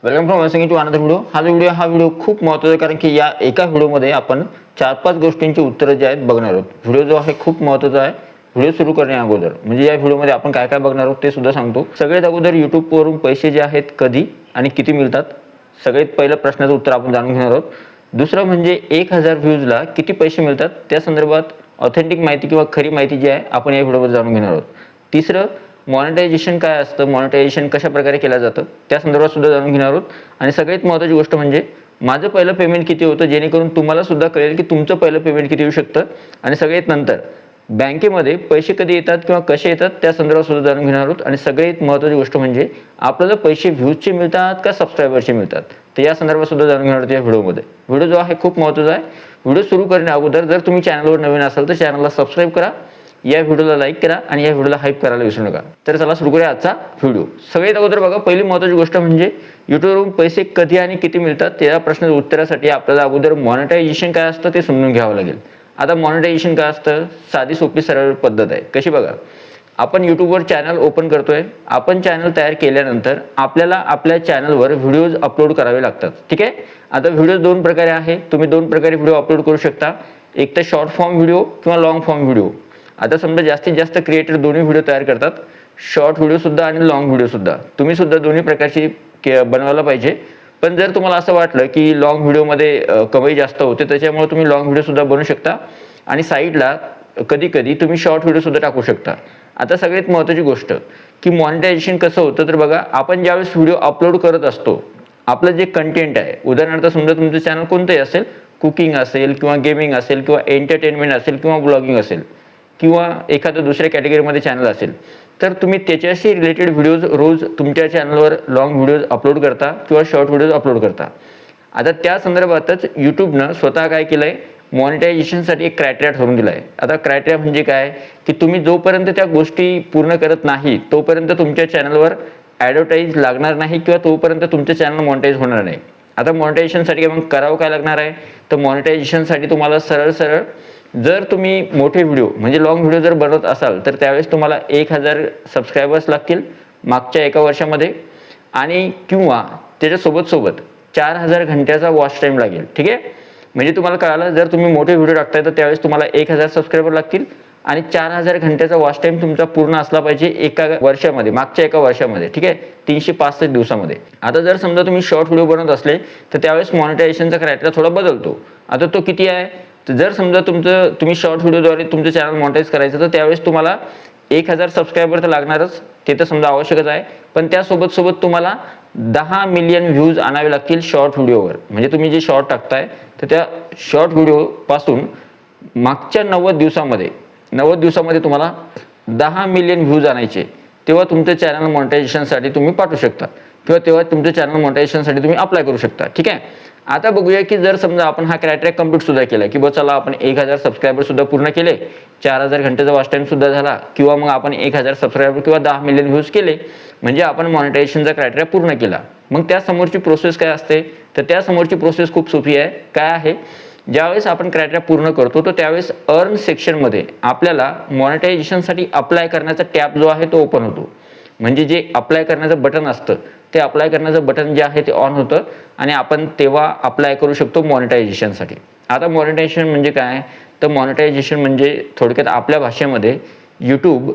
Welcome from watching to another video. हा video खूप महत्त्वाचा आहे, कारण की या एका व्हिडिओमध्ये आपण 4-5 गोष्टींची उत्तरं जे आहेत बघणार आहोत. व्हिडिओ जो आहे खूप महत्त्वाचा आहे. व्हिडिओ सुरू करण्या अगोदर म्हणजे या व्हिडिओमध्ये आपण काय काय बघणार आहोत ते सुद्धा सांगतो. सगळ्यात अगोदर यूट्यूबवरून पैसे जे आहेत कधी आणि किती मिळतात, सगळ्यात पहिलं प्रश्नाचं उत्तर आपण जाणून घेणार आहोत. दुसरं म्हणजे 1000 व्ह्यूजला किती पैसे मिळतात, त्या संदर्भात ऑथेंटिक माहिती किंवा खरी माहिती जी आहे आपण या व्हिडिओमध्ये जाणून घेणार आहोत. तिसरं मॉनिटायझेशन काय असतं, मॉनिटायझेशन कशा प्रकारे केलं जातं त्या संदर्भात सुद्धा जाणून घेणार आहोत. आणि सगळ्यात महत्त्वाची गोष्ट म्हणजे माझं पहिलं पेमेंट किती होतं, जेणेकरून तुम्हाला सुद्धा कळेल की तुमचं पहिलं पेमेंट किती येऊ शकतं. आणि सगळ्यात नंतर बँकेमध्ये पैसे कधी येतात किंवा कसे येतात त्या संदर्भात सुद्धा जाणून घेणार आहोत. आणि सगळ्यात महत्त्वाची गोष्ट म्हणजे आपल्याला पैसे व्ह्यूजचे मिळतात का सबस्क्रायबरचे मिळतात, तर या संदर्भात सुद्धा जाणून घेणार आहोत या व्हिडिओमध्ये. व्हिडिओ जो आहे खूप महत्त्वाचा आहे. व्हिडिओ सुरू करण्या अगोदर जर तुम्ही चॅनलवर नवीन असाल तर चॅनलला सबस्क्राईब करा, या व्हिडिओला लाईक करा आणि या व्हिडिओला हाईप करायला विसरू नका. तर चला सुरू करूया आजचा व्हिडिओ. सगळ्यात अगोदर बघा, पहिली महत्त्वाची गोष्ट म्हणजे यूट्यूबवरून पैसे कधी आणि किती मिळतात त्या प्रश्नाच्या उत्तरासाठी आपल्याला अगोदर मॉनिटायझेशन काय असतं ते समजून घ्यावं लागेल. आता मॉनिटायझेशन काय असतं, साधी सोपी सरळ पद्धत आहे. कशी बघा, आपण यूट्यूबवर चॅनल ओपन करतोय. आपण चॅनल तयार केल्यानंतर आपल्याला आपल्या चॅनलवर व्हिडिओज अपलोड करावे लागतात. ठीक आहे. आता व्हिडिओ दोन प्रकारे आहे, तुम्ही दोन प्रकारे व्हिडिओ अपलोड करू शकता. एक तर शॉर्ट फॉर्म व्हिडिओ किंवा लॉंग फॉर्म व्हिडिओ. आता समजा जास्तीत जास्त क्रिएटर दोन्ही व्हिडिओ तयार करतात, शॉर्ट व्हिडिओ सुद्धा आणि लॉंग व्हिडिओ सुद्धा. तुम्ही सुद्धा दोन्ही प्रकारची बनवायला पाहिजे. पण जर तुम्हाला असं वाटलं की लॉंग व्हिडिओमध्ये कमाई जास्त होते, त्याच्यामुळे तुम्ही लॉंग व्हिडिओ सुद्धा बनवू शकता आणि साईडला कधी कधी तुम्ही शॉर्ट व्हिडिओ सुद्धा टाकू शकता. आता सगळ्यात महत्त्वाची गोष्ट की मॉनिटायझेशन कसं होतं, तर बघा, आपण ज्यावेळेस व्हिडिओ अपलोड करत असतो, आपलं जे कंटेंट आहे, उदाहरणार्थ समजा तुमचं चॅनल कोणतंही असेल, कुकिंग असेल किंवा गेमिंग असेल किंवा एंटरटेनमेंट असेल किंवा ब्लॉगिंग असेल किंवा एखादं दुसऱ्या कॅटेगरीमध्ये चॅनल असेल, तर तुम्ही त्याच्याशी रिलेटेड व्हिडिओज रोज तुमच्या चॅनलवर लॉंग व्हिडिओज अपलोड करता किंवा शॉर्ट व्हिडिओज अपलोड करता. आता त्या संदर्भातच यूट्यूबनं स्वतः काय केलं आहे, मॉनिटायझेशनसाठी एक क्रायटेरिया ठरवून दिला आहे. आता क्रायटेरिया म्हणजे काय, की तुम्ही जोपर्यंत त्या गोष्टी पूर्ण करत नाही तोपर्यंत तुमच्या चॅनलवर ॲडव्हर्टाईज लागणार नाही किंवा तोपर्यंत तुमचं चॅनल मॉनिटाईज होणार नाही. आता मॉनिटायझेशनसाठी मग करावं काय लागणार आहे, तर मॉनिटायझेशनसाठी तुम्हाला सरळ जर तुम्ही मोठे व्हिडिओ म्हणजे लॉंग व्हिडिओ जर बनवत असाल तर त्यावेळेस तुम्हाला 1000 सबस्क्रायबर्स लागतील मागच्या एका वर्षामध्ये, आणि किंवा त्याच्यासोबत 4000 घंट्याचा वॉच टाईम लागेल. ठीक आहे. म्हणजे तुम्हाला कळालं, जर तुम्ही मोठे व्हिडिओ टाकताय तर त्यावेळेस तुम्हाला 1000 सबस्क्रायबर लागतील आणि 4000 घंट्याचा वॉच टाईम तुमचा पूर्ण असला पाहिजे एका वर्षामध्ये, मागच्या एका वर्षामध्ये. ठीक आहे. 365 दिवसामध्ये. आता जर समजा तुम्ही शॉर्ट व्हिडिओ बनवत असले तर त्यावेळेस मॉनिटायझेशनचा क्रायटेरिया थोडा बदलतो. आता तो किती आहे, तर जर समजा तुम्ही शॉर्ट व्हिडिओद्वारे तुमचं चॅनल मॉनिटाईज करायचं तर त्यावेळेस तुम्हाला 1000 सबस्क्रायबर तर लागणारच, ते तर समजा आवश्यकच आहे. पण त्यासोबत तुम्हाला 10 मिलियन व्ह्यूज आणावे लागतील शॉर्ट व्हिडिओवर. म्हणजे तुम्ही जे शॉर्ट टाकताय तर त्या शॉर्ट व्हिडिओपासून मागच्या 90 दिवसामध्ये तुम्हाला 10 मिलियन व्ह्यूज आणायचे, तेव्हा तुमचं चॅनल मॉनिटायझेशनसाठी तुम्ही पाठवू शकता किंवा तेव्हा तुमचं चॅनल मॉनिटायझेशनसाठी तुम्ही अप्लाय करू शकता. ठीक आहे. आता बघूया की जर समजा आपण हा क्रायटेरिया कम्प्लीट सुद्धा केला, की चला आपण 1000 सबस्क्रायबर सुद्धा पूर्ण केले, 4000 घंटेचा वॉच टाईम सुद्धा झाला, किंवा मग आपण 1000 सबस्क्रायबर किंवा 10 मिलियन व्ह्यूज केले, म्हणजे आपण मॉनिटायझेशनचा क्रायटेरिया पूर्ण केला. मग त्या समोरची प्रोसेस काय असते, तर त्या समोरची प्रोसेस खूप सोपी आहे. काय आहे, ज्यावेळेस आपण क्रायटेरिया पूर्ण करतो तर त्यावेळेस अर्न सेक्शनमध्ये आपल्याला मॉनिटायझेशनसाठी अप्लाय करण्याचा टॅब जो आहे तो ओपन होतो. म्हणजे जे अप्लाय करण्याचं बटन असतं ते अप्लाय करण्याचं बटन जे आहे ते ऑन होतं आणि आपण तेव्हा अप्लाय करू शकतो मॉनिटायझेशनसाठी. आता मॉनिटायझेशन म्हणजे काय, तर मॉनिटायझेशन म्हणजे थोडक्यात आपल्या भाषेमध्ये यूट्यूब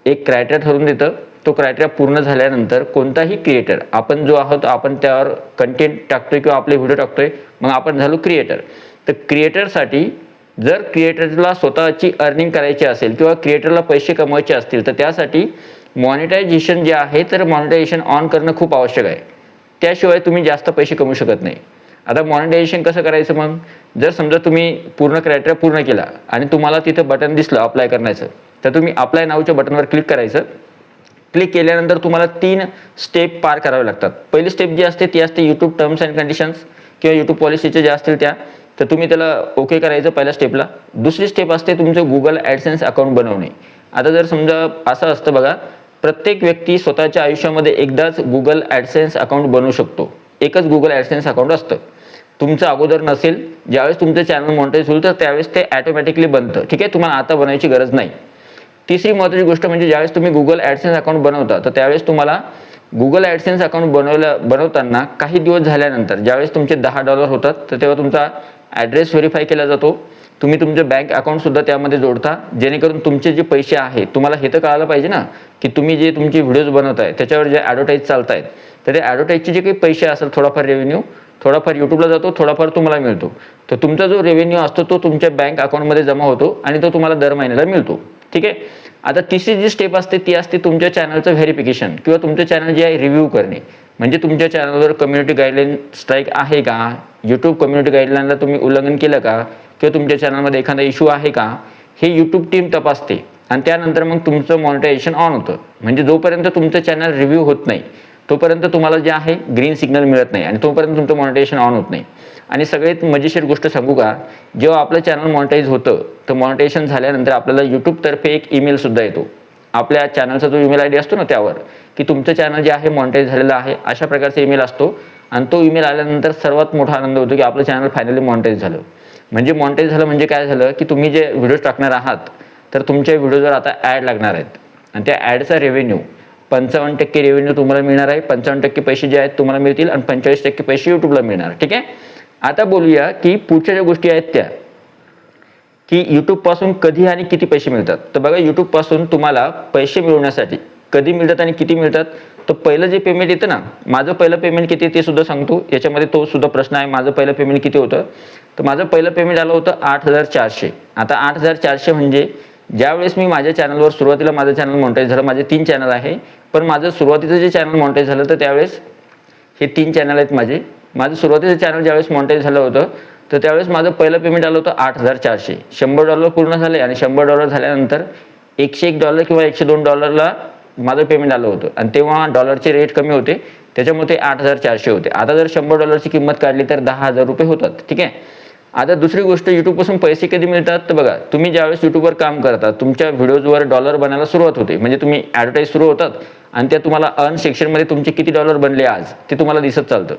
एक क्रायटेरिया ठरवून देतं. तो क्रायटेरिया पूर्ण झाल्यानंतर कोणताही क्रिएटर, आपण जो आहोत आपण त्यावर कंटेंट टाकतोय किंवा आपले व्हिडिओ टाकतोय, मग आपण झालो क्रिएटर. तर क्रिएटरसाठी जर क्रिएटरला स्वतःची अर्निंग करायची असेल किंवा क्रिएटरला पैसे कमवायचे असतील तर त्यासाठी मॉनिटायझेशन जे आहे तर मॉनिटायझेशन ऑन करणं खूप आवश्यक आहे. त्याशिवाय तुम्ही जास्त पैसे कमवू शकत नाही. आता मॉनिटायझेशन कसं करायचं, मग जर समजा तुम्ही पूर्ण क्रायटेरिया पूर्ण केला आणि तुम्हाला तिथं बटन दिसलं अप्लाय करण्याचं, तर तुम्ही अप्लाय नावच्या बटनवर क्लिक करायचं. क्लिक केल्यानंतर तुम्हाला 3 स्टेप पार करावे लागतात. पहिली स्टेप जी असते ती असते यूट्यूब टर्म्स अँड कंडिशन्स किंवा यूट्यूब पॉलिसीचे ज्या असतील त्या, तर तुम्ही त्याला ओके करायचं पहिल्या स्टेपला. दुसरी स्टेप असते तुमचं गुगल ॲडसेन्स अकाउंट बनवणे. आता जर समजा असं असतं बघा, प्रत्येक व्यक्ती स्वतःच्या आयुष्यामध्ये एकदाच गुगल ॲडसेन्स अकाउंट बनवू शकतो. एकच गुगल ॲडसेन्स अकाउंट असतं. तुमचं अगोदर नसेल, ज्यावेळेस तुमचं चॅनल मॉनिटाईज होईल तर त्यावेळेस ते ॲटोमॅटिकली बनतं. ठीक आहे. तुम्हाला आता बनवायची गरज नाही. तिसरी महत्त्वाची गोष्ट म्हणजे ज्यावेळेस तुम्ही गुगल ॲडसेन्स अकाउंट बनवता तर त्यावेळेस तुम्हाला गुगल ॲडसेन्स अकाउंट बनवताना काही दिवस झाल्यानंतर ज्यावेळेस तुमचे $10 होतात तर तेव्हा तुमचा ॲड्रेस व्हेरीफाय केला जातो. तुम्ही तुमचं बँक अकाउंटसुद्धा त्यामध्ये जोडता, जेणेकरून तुमचे जे पैसे आहे, तुम्हाला हे तर कळायला पाहिजे ना की तुम्ही जे तुमचे व्हिडिओज बनवताय त्याच्यावर जे ॲडव्हर्टाईज चालत आहेत तर ते ॲडव्हर्टाईजचे जे काही पैसे असेल, थोडाफार रेव्हेन्यू थोडाफार यूट्यूबला जातो, थोडाफार तुम्हाला मिळतो. तर तुमचा जो रेव्हेन्यू असतो तो तुमच्या बँक अकाउंटमध्ये जमा होतो आणि तो तुम्हाला दर महिन्याला मिळतो. ठीक आहे. आता तिसरी जी स्टेप असते ती असते तुमच्या चॅनलचं व्हेरिफिकेशन किंवा तुमचं चॅनल जे आहे रिव्ह्यू करणे. म्हणजे तुमच्या चॅनलवर कम्युनिटी गाईडलाईन स्ट्राईक आहे का, यूट्यूब कम्युनिटी गाईडलाईनला तुम्ही उल्लंघन केलं का, किंवा तुमच्या चॅनलमध्ये एखादा इश्यू आहे का, हे यूट्यूब टीम तपासते आणि त्यानंतर मग तुमचं मॉनिटायझेशन ऑन होतं. म्हणजे जोपर्यंत तुमचं चॅनल रिव्ह्यू होत नाही तोपर्यंत तुम्हाला जे आहे ग्रीन सिग्नल मिळत नाही आणि तोपर्यंत तुमचं मॉनिटायझेशन ऑन होत नाही. आणि सगळ्यात मजेशीर गोष्ट सांगू का, जेव्हा आपलं चॅनल मॉनिटाईज होतं तर मॉनिटायझेशन झाल्यानंतर आपल्याला यूट्यूबतर्फे एक ईमेलसुद्धा येतो आपल्या चॅनलचा जो ईमेल आय डी असतो ना त्यावर, की तुमचं चॅनल जे आहे मॉनिटाईज झालेलं आहे, अशा प्रकारचा ईमेल असतो. आणि तो ईमेल आल्यानंतर सर्वात मोठा आनंद होतो की आपलं चॅनल फायनली मॉनिटाईज झालं. म्हणजे मॉनिटाईज झालं म्हणजे काय झालं की तुम्ही जे व्हिडिओज टाकणार आहात तर तुमच्या व्हिडिओवर आता ॲड लागणार आहेत आणि त्या ॲडचा रेव्हेन्यू 55% रेव्हेन्यू तुम्हाला मिळणार आहे. 55% पैसे जे आहेत तुम्हाला मिळतील आणि 45% पैसे यूट्यूबला मिळणार. ठीक आहे. आता बोलूया की पुढच्या ज्या गोष्टी आहेत त्या, की यूट्यूबपासून कधी आणि किती पैसे मिळतात. तर बघा, यूट्यूबपासून तुम्हाला पैसे मिळवण्यासाठी कधी मिळतात आणि किती मिळतात, तर पहिलं जे पेमेंट येतं ना, माझं पहिलं पेमेंट किती ते सुद्धा सांगतो. याच्यामध्ये तो सुद्धा प्रश्न आहे, माझं पहिलं पेमेंट किती होतं. तर माझं पहिलं पेमेंट आलं होतं 8,400. आता 8,400 म्हणजे ज्यावेळेस मी माझ्या चॅनलवर सुरुवातीला माझं चॅनल मॉनिटाईज झालं, माझे 3 चॅनल आहे, पण माझं सुरुवातीचं जे चॅनल मॉनिटाईज झालं तर त्यावेळेस हे 3 चॅनल आहेत माझं सुरुवातीचं चॅनल ज्यावेळेस मॉनिटाईज झालं होतं तर त्यावेळेस माझं पहिलं पेमेंट आलं होतं 8,400. $100 पूर्ण झाले आणि $100 झाल्यानंतर $101 किंवा $102 माझं पेमेंट आलं होतं आणि तेव्हा डॉलरचे रेट कमी होते, त्याच्यामुळे ते 8,400 होते. आता जर $100ची किंमत काढली तर ₹10,000 होतात. ठीक आहे. आता दुसरी गोष्ट, यूट्यूबपासून पैसे कधी मिळतात, तर बघा, तुम्ही ज्यावेळेस यूट्यूबवर काम करता तुमच्या व्हिडिओजवर डॉलर बनायला सुरुवात होते. म्हणजे तुम्ही ॲडव्हर्टाईज सुरू होतात आणि त्या तुम्हाला अर्न सेक्शनमध्ये तुमचे किती डॉलर बनले आज ते तुम्हाला दिसत चालतं.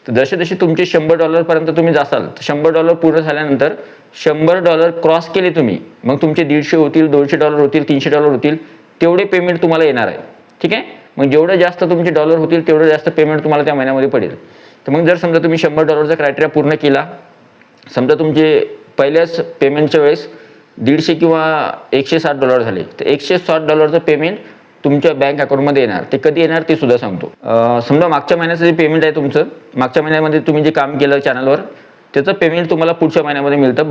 तर जसे जसे तुमचे $100 पर्यंत तुम्ही जासाल, तर $100 पूर्ण झाल्यानंतर $100 क्रॉस केले तुम्ही, मग तुमचे 150 होतील, $200 होतील, $300 होतील, तेवढे पेमेंट तुम्हाला येणार आहे. ठीक आहे. मग जेवढं जास्त तुमचे डॉलर होतील तेवढं जास्त पेमेंट तुम्हाला त्या महिन्यामध्ये पडेल. तर मग जर समजा तुम्ही $100चा क्रायटेरिया पूर्ण केला, समजा तुमचे पहिल्याच पेमेंटच्या वेळेस 150 किंवा $160 झाले, तर $160चं पेमेंट तुमच्या बँक अकाउंटमध्ये येणार. ते कधी येणार ते सुद्धा सांगतो. समजा मागच्या महिन्याचं जे पेमेंट आहे तुमचं, मागच्या महिन्यामध्ये तुम्ही जे काम केलं चॅनलवर त्याचं पेमेंट तुम्हाला पुढच्या महिन्यामध्ये मिळतं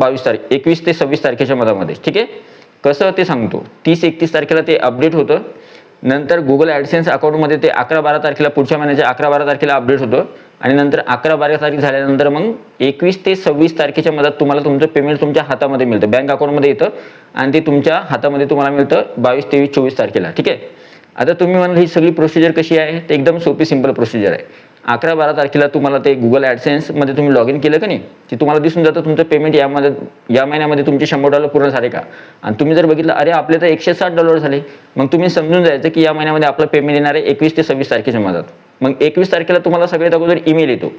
21 ते 26 तारखेच्या मधामध्ये. ठीक आहे. कसं ते सांगतो. 30-31 तारखेला ते अपडेट होतं. नंतर गुगल ॲडसेन्स अकाउंटमध्ये ते 11-12 तारखेला, पुढच्या महिन्याच्या 11-12 तारखेला अपडेट होतं आणि नंतर 11-12 तारीख झाल्यानंतर मग 21 ते 26 तारखेच्या मधात तुम्हाला तुमचं पेमेंट तुमच्या हातामध्ये मिळतं, बँक अकाउंटमध्ये येतं आणि ते तुमच्या हातामध्ये तुम्हाला मिळतं 22, 23, 24 तारखेला. ठीक आहे. आता तुम्ही म्हणाल ही सगळी प्रोसिजर कशी आहे, ते एकदम सोपी सिंपल प्रोसिजर आहे. 11-12 तारखेला तुम्हाला ते गुगल ॲडसेन्समध्ये तुम्ही लॉग इन केलं का नाही, की तुम्हाला दिसून जातं तुमचं पेमेंट या महिन्यामध्ये तुमचे $100 पूर्ण झाले का. आणि तुम्ही जर बघितलं अरे आपले तर $160 झाले, मग तुम्ही समजून जायचं की या महिन्यामध्ये आपलं पेमेंट येणार आहे 21 ते 26 तारखेच्या मधात. मग 21 तारखेला तुम्हाला सगळ्यात अगोदर ईमेल येतो,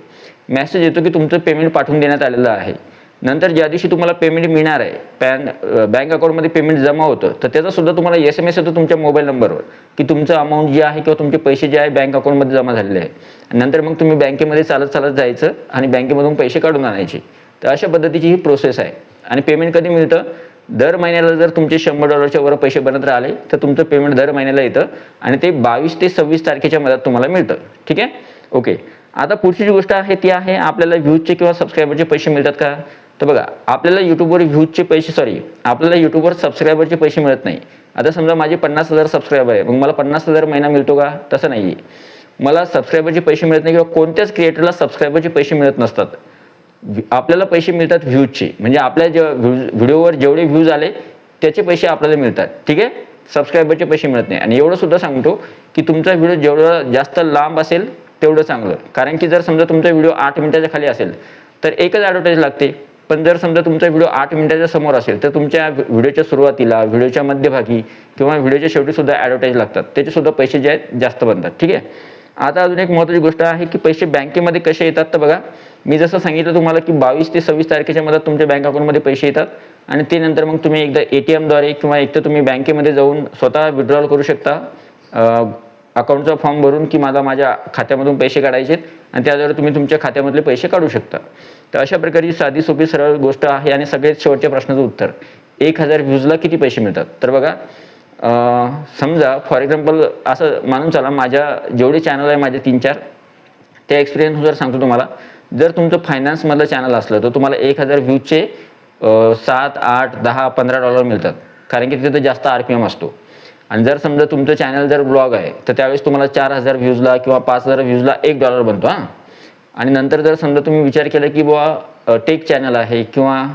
मेसेज येतो की तुमचं पेमेंट पाठवून देण्यात आलेलं आहे. नंतर ज्या दिवशी तुम्हाला पेमेंट मिळणार आहे, बँक अकाउंटमध्ये पेमेंट जमा होतं, तर त्याचा सुद्धा तुम्हाला SMS येतो तुमच्या मोबाईल नंबरवर की तुमचं अमाऊंट जे आहे किंवा तुमचे पैसे जे आहे बँक अकाउंटमध्ये जमा झालेले आहे. नंतर मग तुम्ही बँकेमध्ये चालत जायचं आणि बँकेमधून पैसे काढून आणायचे. तर अशा पद्धतीची ही प्रोसेस आहे. आणि पेमेंट कधी मिळतं, दर महिन्याला जर तुमचे $100च्या वर पैसे बनत राहिले तर तुमचं पेमेंट दर महिन्याला येतं आणि ते 22 ते 26 तारखेच्या मधात तुम्हाला मिळतं. ठीक आहे. ओके. आता पुढची जी गोष्ट आहे ती आहे आपल्याला व्ह्यूजचे किंवा सबस्क्रायबरचे पैसे मिळतात का. तर बघा, आपल्याला यूट्यूबवर व्ह्यूजचे पैसे आपल्याला यूट्यूबवर सबस्क्रायबरचे पैसे मिळत नाही. आता समजा माझे 50,000 सबस्क्रायबर आहे, मग मला 50,000 महिना मिळतो का, तसं नाही आहे. मला सबस्क्रायबरचे पैसे मिळत नाही किंवा कोणत्याच क्रिएटरला सबस्क्रायबरचे पैसे मिळत नसतात. आपल्याला पैसे मिळतात व्ह्यूजचे, म्हणजे आपल्या व्हिडिओवर जेवढे व्ह्यूज आले त्याचे पैसे आपल्याला मिळतात. ठीक आहे. सबस्क्रायबरचे पैसे मिळत नाही. आणि एवढं सुद्धा सांगतो की तुमचा व्हिडिओ जेवढा जास्त लांब असेल तेवढं चांगलं. कारण की जर समजा तुमचा व्हिडिओ 8 मिनिटाच्या खाली असेल तर एकच ॲडव्हर्टाईज लागते. पण जर समजा तुमचा व्हिडिओ 8 मिनिटाच्या समोर असेल तर तुमच्या व्हिडिओच्या सुरुवातीला, व्हिडिओच्या मध्यभागी किंवा व्हिडिओच्या शेवटी सुद्धा ॲडव्हर्टाईज लागतात, त्याचे सुद्धा पैसे जे आहेत जास्त बनतात. ठीक आहे. आता अजून एक महत्त्वाची गोष्ट आहे की पैसे बँकेमध्ये कसे येतात. तर बघा, मी जसं सांगितलं तुम्हाला की 22 ते 26 तारखेच्या मधात तुमच्या बँक अकाउंटमध्ये पैसे येतात आणि ते नंतर मग तुम्ही एकदा ATMद्वारे किंवा एक तर तुम्ही बँकेमध्ये जाऊन स्वतः विड्रॉल करू शकता अकाउंटचा फॉर्म भरून की मला माझ्या खात्यामधून पैसे काढायचे आणि त्याद्वारे तुम्ही तुमच्या खात्यामधले पैसे काढू शकता. तर अशा प्रकारची साधी सोपी सरळ गोष्ट आहे. आणि सगळ्यात शेवटच्या प्रश्नाचं उत्तर, 1000 व्ह्यूजला किती पैसे मिळतात. तर बघा, समजा फॉर एक्झाम्पल असं मानून चला, माझ्या जेवढे चॅनल आहे माझे 3-4, त्या एक्सपिरियन्सनुसार सांगतो तुम्हाला. जर तुमचं फायनान्समधलं चॅनल असलं तर तुम्हाला 1000 व्ह्यूजचे 7, 8, 10, $15 मिळतात, कारण की तिथे जास्त RPM असतो. आणि जर समजा तुमचं चॅनल जर ब्लॉग आहे तर त्यावेळेस तुम्हाला 4000 व्ह्यूजला किंवा 5000 व्ह्यूजला $1 बनतो. हां, आणि नंतर जर समजा तुम्ही विचार केला की बुवा टेक चॅनल आहे किंवा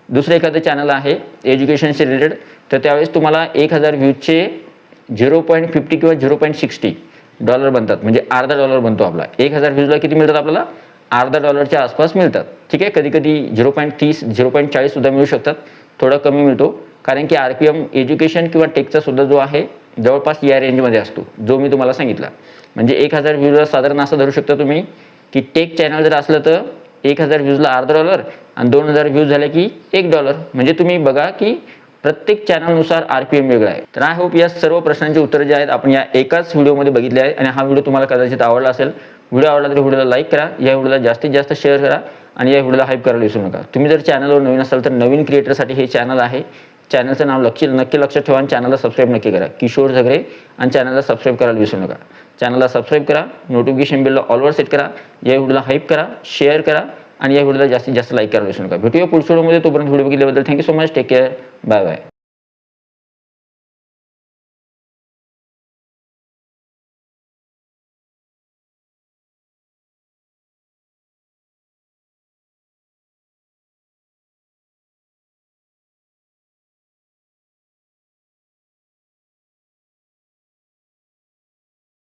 दुसरं एखादं चॅनल आहे एज्युकेशनशी रिलेटेड, तर त्यावेळेस तुम्हाला 1000 व्ह्यूजचे 0.50 किंवा $0.60 बनतात, म्हणजे $अर्धा बनतो आपला. 1000 व्ह्यूजला किती मिळतात आपल्याला? $अर्धा आसपास मिळतात. ठीक आहे, कधी कधी 0.30 0.40 सुद्धा मिळू शकतात, थोडा कमी मिळतो, कारण की RPM एज्युकेशन किंवा टेकचा सुद्धा जो आहे जवळपास या रेंजमध्ये असतो, जो मी तुम्हाला सांगितला. म्हणजे 1000 व्ह्यूजला साधारण असं धरू शकता तुम्ही की टेक चॅनल जर असलं तर 1000 व्ह्यूजला $अर्धा आणि 2000 व्ह्यूज झाले की $1. म्हणजे तुम्ही बघा की प्रत्येक चॅनलनुसार RPM वेगळा आहे. तर आय होप या सर्व प्रश्नांची उत्तरं जे आहेत आपण या एकाच व्हिडिओमध्ये बघितले आहेत. आणि हा व्हिडिओ तुम्हाला कदाचित आवडला असेल. व्हिडिओ आवडला तर व्हिडिओला लाईक करा, या व्हिडिओला जास्तीत जास्त शेअर करा आणि या व्हिडिओला हाईप करायला विसरू नका. तुम्ही जर चॅनलवर नवीन असाल तर नवीन क्रिएटरसाठी हे चॅनल आहे. चॅनलचं नाव नक्की लक्षात ठेवा आणि चॅनलला सबस्क्राईब नक्की करा, किशोर झगरे, आणि चॅनलला सबस्क्राईब करायला विसरू नका. चॅनलला सबस्क्राईब करा, नोटिफिकेशन बेलला ऑलवर सेट करा, या व्हिडिओला हाईप करा, शेअर करा आणि या व्हिडिओला जास्तीत जास्त लाईक करायला विसरू नका. भेटूया पुढच्या व्हिडिओमध्ये. तोपर्यंत व्हिडिओ बघितल्याबद्दल thank you so much. Take care. Bye bye.